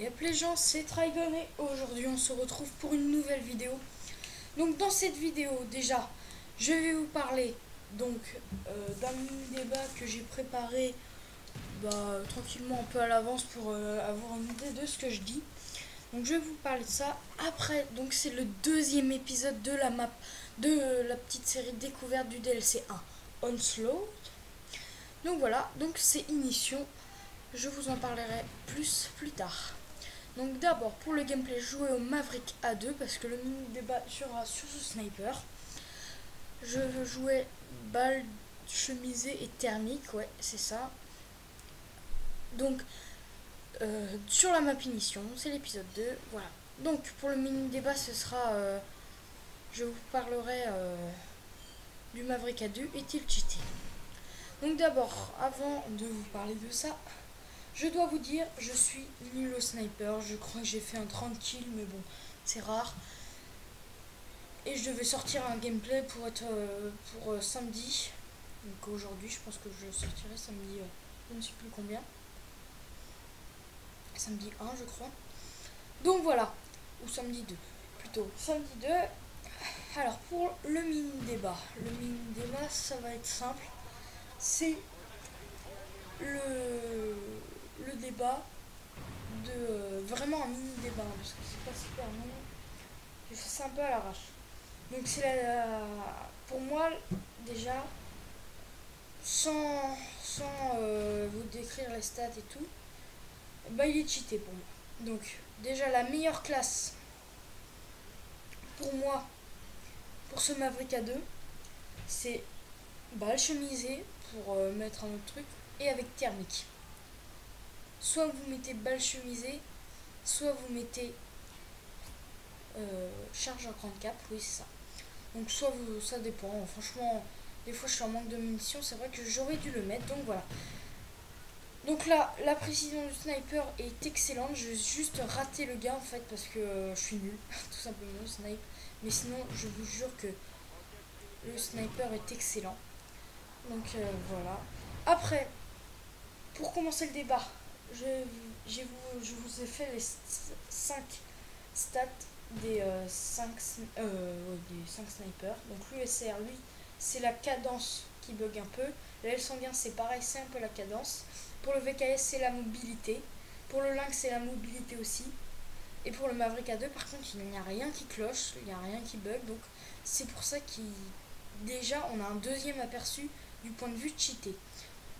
Yep les gens, c'est Trigon et aujourd'hui on se retrouve pour une nouvelle vidéo. Donc dans cette vidéo déjà, je vais vous parler donc d'un mini débat que j'ai préparé tranquillement un peu à l'avance pour avoir une idée de ce que je dis. Donc je vais vous parler de ça après. Donc c'est le deuxième épisode de la map de la petite série découverte du DLC 1 Onslaught. Donc voilà, donc c'est Ignition. Je vous en parlerai plus tard. Donc d'abord pour le gameplay, jouer au Maverick A2 parce que le mini débat sera sur ce sniper. Je veux jouer balle chemisée et thermique, ouais c'est ça. Donc sur la map Ignition, c'est l'épisode 2, voilà. Donc pour le mini débat ce sera, je vous parlerai du Maverick A2, est-il cheaté? Donc d'abord, avant de vous parler de ça, je dois vous dire, je suis nul au sniper. Je crois que j'ai fait un 30 kills, mais bon, c'est rare. Et je devais sortir un gameplay pour être pour samedi. Donc aujourd'hui, je pense que je sortirai samedi, je ne sais plus combien. Samedi 1, je crois. Donc voilà, ou samedi 2, plutôt. Samedi 2. Alors pour le mini débat. Le mini débat, ça va être simple. C'est le débat de vraiment un mini débat parce que c'est pas super long. J'ai fait ça un peu à l'arrache. Donc c'est pour moi déjà sans vous décrire les stats et tout, il est cheaté pour moi. Donc déjà la meilleure classe pour moi pour ce Maverick A2 c'est balle chemisée pour mettre un autre truc et avec thermique. Soit vous mettez balle chemisée, soit vous mettez charge en grande cap, oui c'est ça. Donc soit vous, ça dépend, franchement des fois je suis en manque de munitions, c'est vrai que j'aurais dû le mettre, donc voilà. Donc là, la précision du sniper est excellente, je vais juste rater le gars en fait parce que je suis nul, tout simplement au snipe. Mais sinon je vous jure que le sniper est excellent. Donc voilà. Après, pour commencer le débat, je vous ai fait les 5 stats des 5 snipers. Donc l'USR, lui, c'est la cadence qui bug un peu. L'aile sanguin, c'est pareil, c'est un peu la cadence. Pour le VKS, c'est la mobilité. Pour le Lynx, c'est la mobilité aussi. Et pour le Maverick A2, par contre, il n'y a rien qui cloche, il n'y a rien qui bug. Donc c'est pour ça qu'on déjà on a un deuxième aperçu du point de vue cheaté.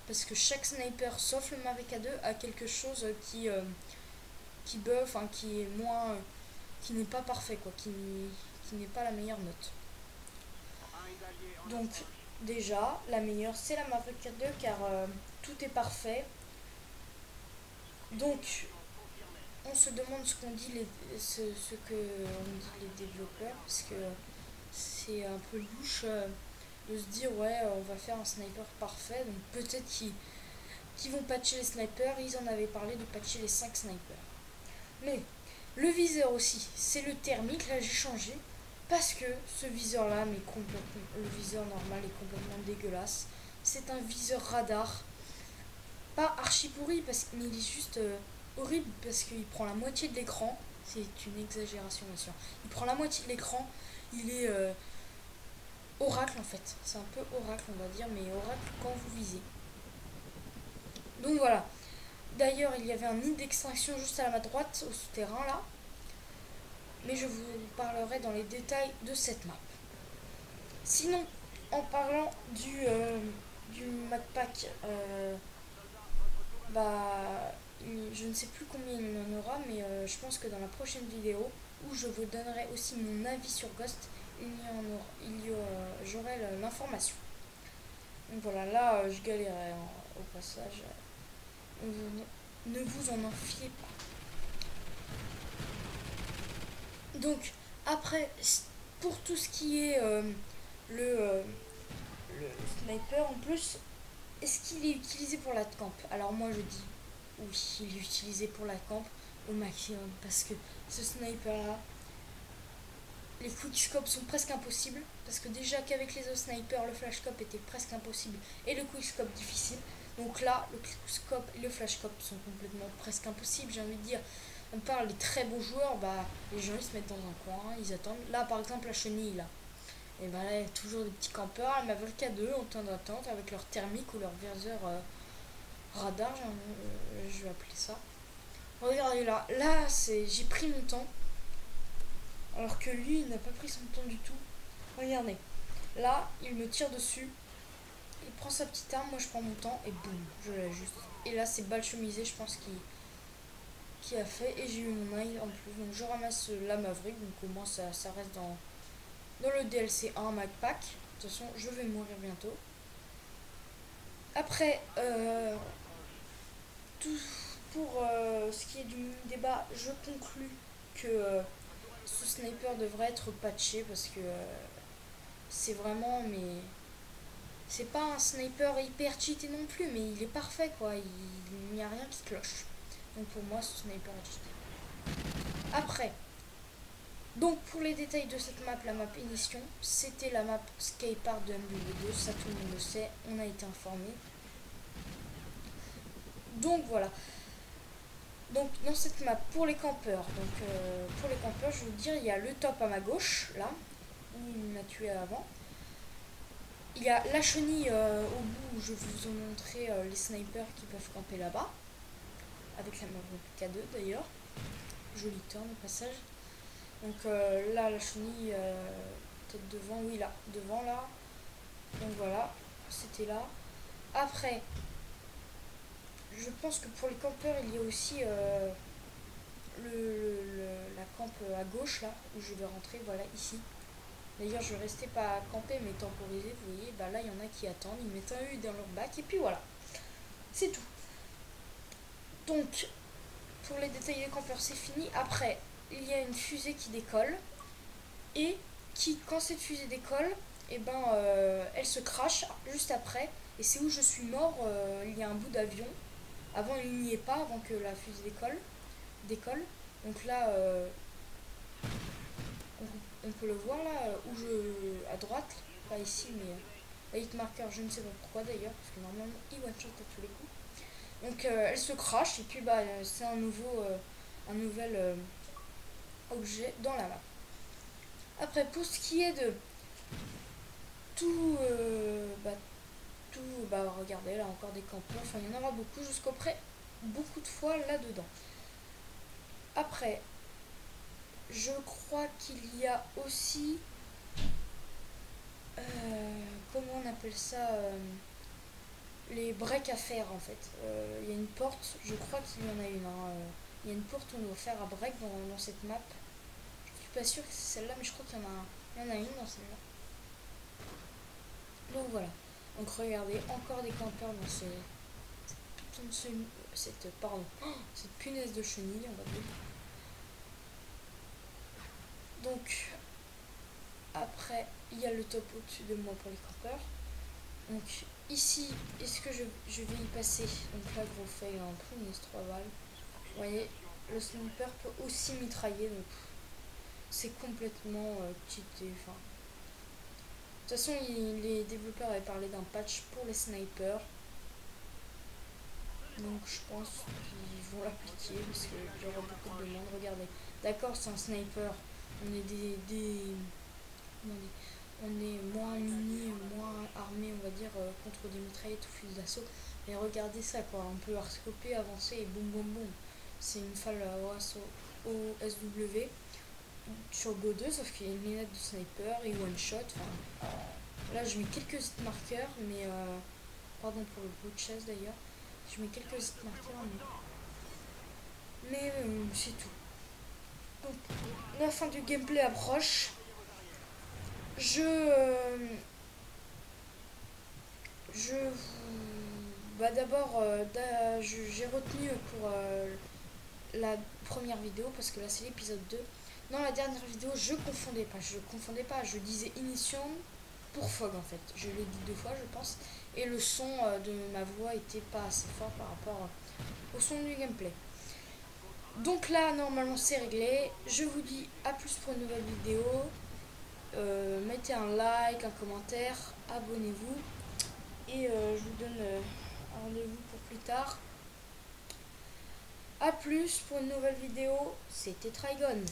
Parce que chaque sniper, sauf le Maverick A2, a quelque chose qui bug, enfin qui est moins, qui n'est pas parfait, quoi, qui n'est pas la meilleure note. Donc déjà, la meilleure c'est la Maverick A2 car tout est parfait. Donc on se demande ce qu'on dit ce que on dit les développeurs parce que c'est un peu louche de se dire ouais on va faire un sniper parfait, donc peut-être qu'ils vont patcher les snipers. Ils en avaient parlé de patcher les 5 snipers. Mais le viseur aussi, c'est le thermique, là j'ai changé parce que ce viseur là, mais complètement, le viseur normal est complètement dégueulasse. C'est un viseur radar, pas archi pourri parce qu'il est juste horrible parce qu'il prend la moitié de l'écran. C'est une exagération bien sûr. Il prend la moitié de l'écran, il est oracle en fait. C'est un peu oracle on va dire, mais oracle quand vous visez. Donc voilà. D'ailleurs, il y avait un nid d'extinction juste à ma droite, au souterrain là. Mais je vous parlerai dans les détails de cette map. Sinon, en parlant du MacPack, je ne sais plus combien il en aura, mais je pense que dans la prochaine vidéo, où je vous donnerai aussi mon avis sur Ghost, j'aurai l'information. Donc voilà, là je galérais au passage. Ne vous en fiez pas. Donc après, pour tout ce qui est le sniper en plus, est-ce qu'il est utilisé pour la camp? Alors moi je dis oui, il est utilisé pour la camp au maximum parce que ce sniper là, les quickscopes sont presque impossibles parce que déjà qu'avec les autres snipers le flashscope était presque impossible et le quickscope difficile. Donc là le quickscope et le flashscope sont complètement presque impossibles, j'ai envie de dire. à part les très beaux joueurs, bah les gens ils se mettent dans un coin, ils attendent. Là par exemple la chenille là. Et ben là il y a toujours des petits campeurs, elle m'avait le cas d'eux en temps d'attente avec leur thermique ou leur viseur radar, je vais appeler ça. Regardez là, là c'est j'ai pris mon temps. Alors que lui il n'a pas pris son temps du tout. Regardez. Là, il me tire dessus. Il prend sa petite arme, moi je prends mon temps et boum, je l'ajuste. Et là c'est balle chemisée je pense qui a fait et j'ai eu mon œil en plus. Donc je ramasse la Maverick, donc au moins ça reste dans le DLC 1 Mag Pack. De toute façon je vais mourir bientôt. Après, tout pour ce qui est du débat, je conclus que ce sniper devrait être patché parce que c'est vraiment mais c'est pas un sniper hyper cheaté non plus, mais il est parfait quoi, il n'y a rien qui cloche. Donc pour moi ce sniper est cheaté. Après, donc pour les détails de cette map, la map édition, c'était la map Skypark de MW2, ça tout le monde le sait, on a été informé. Donc voilà. Donc dans cette map pour les campeurs, je veux dire il y a le top à ma gauche, là, où il m'a tué avant. Il y a la chenille au bout où je vous ai montré les snipers qui peuvent camper là-bas. Avec la Maverick K2 d'ailleurs. Joli turn au passage. Donc là la chenille peut-être devant, oui là, devant là. Donc voilà, c'était là. Après, je pense que pour les campeurs il y a aussi la camp à gauche là, où je vais rentrer, voilà ici. D'ailleurs, je restais pas camper mais temporiser, vous voyez, bah là il y en a qui attendent, ils mettent un U dans leur bac et puis voilà. C'est tout. Donc, pour les détails des campeurs, c'est fini. Après, il y a une fusée qui décolle et qui, quand cette fusée décolle, et ben, elle se crache juste après. Et c'est où je suis mort, il y a un bout d'avion. Avant, il n'y est pas, avant que la fusée décolle. Donc là, on peut le voir là, à droite, pas ici, mais hit marker, je ne sais pas pourquoi d'ailleurs, parce que normalement il one shot à tous les coups. Donc elle se crache et puis bah c'est un nouvel objet dans la map. Après pour ce qui est de tout, regardez là encore des campeurs, enfin il y en aura beaucoup jusqu'après beaucoup de fois là-dedans. Après, je crois qu'il y a aussi comment on appelle ça les breaks à faire en fait. Il y a une porte, je crois qu'il y en a une. Il y a une porte où on doit faire un break dans cette map. Je suis pas sûre que c'est celle-là, mais je crois qu'il y en a une dans celle-là. Donc voilà. Donc regardez, encore des campeurs dans cette punaise de chenille, on va dire. Donc après, il y a le top au-dessus de moi pour les campeurs. Donc ici, est-ce que je vais y passer? Donc là, gros fail, un punaise 3 balles. Vous voyez, le sniper peut aussi mitrailler, donc c'est complètement cheaté. Enfin, de toute façon, les développeurs avaient parlé d'un patch pour les snipers. Donc je pense qu'ils vont l'appliquer parce qu'il y aura beaucoup de demandes. Regardez, d'accord, c'est un sniper. On est on est moins muni, moins armé, on va dire, contre des mitraillettes ou fusils d'assaut. Mais regardez ça, quoi. On peut arscoper, avancer et boum boum boum. C'est une falle au SW sur Go 2, sauf qu'il y a une lunette de sniper et one shot. Enfin, là, je mets quelques hit marqueurs, mais pardon pour le bout de chaise d'ailleurs. Je mets quelques hit marqueurs, mais c'est tout. Donc, la fin du gameplay approche. D'abord, j'ai retenu pour la première vidéo parce que là c'est l'épisode 2. Dans la dernière vidéo, je confondais pas, je disais Initium pour Fog en fait. Je l'ai dit 2 fois, je pense, et le son de ma voix était pas assez fort par rapport au son du gameplay. Donc là, normalement, c'est réglé. Je vous dis à plus pour une nouvelle vidéo. Mettez un like, un commentaire, abonnez-vous. Et je vous donne un rendez-vous pour plus tard. A plus pour une nouvelle vidéo, c'était Trigon.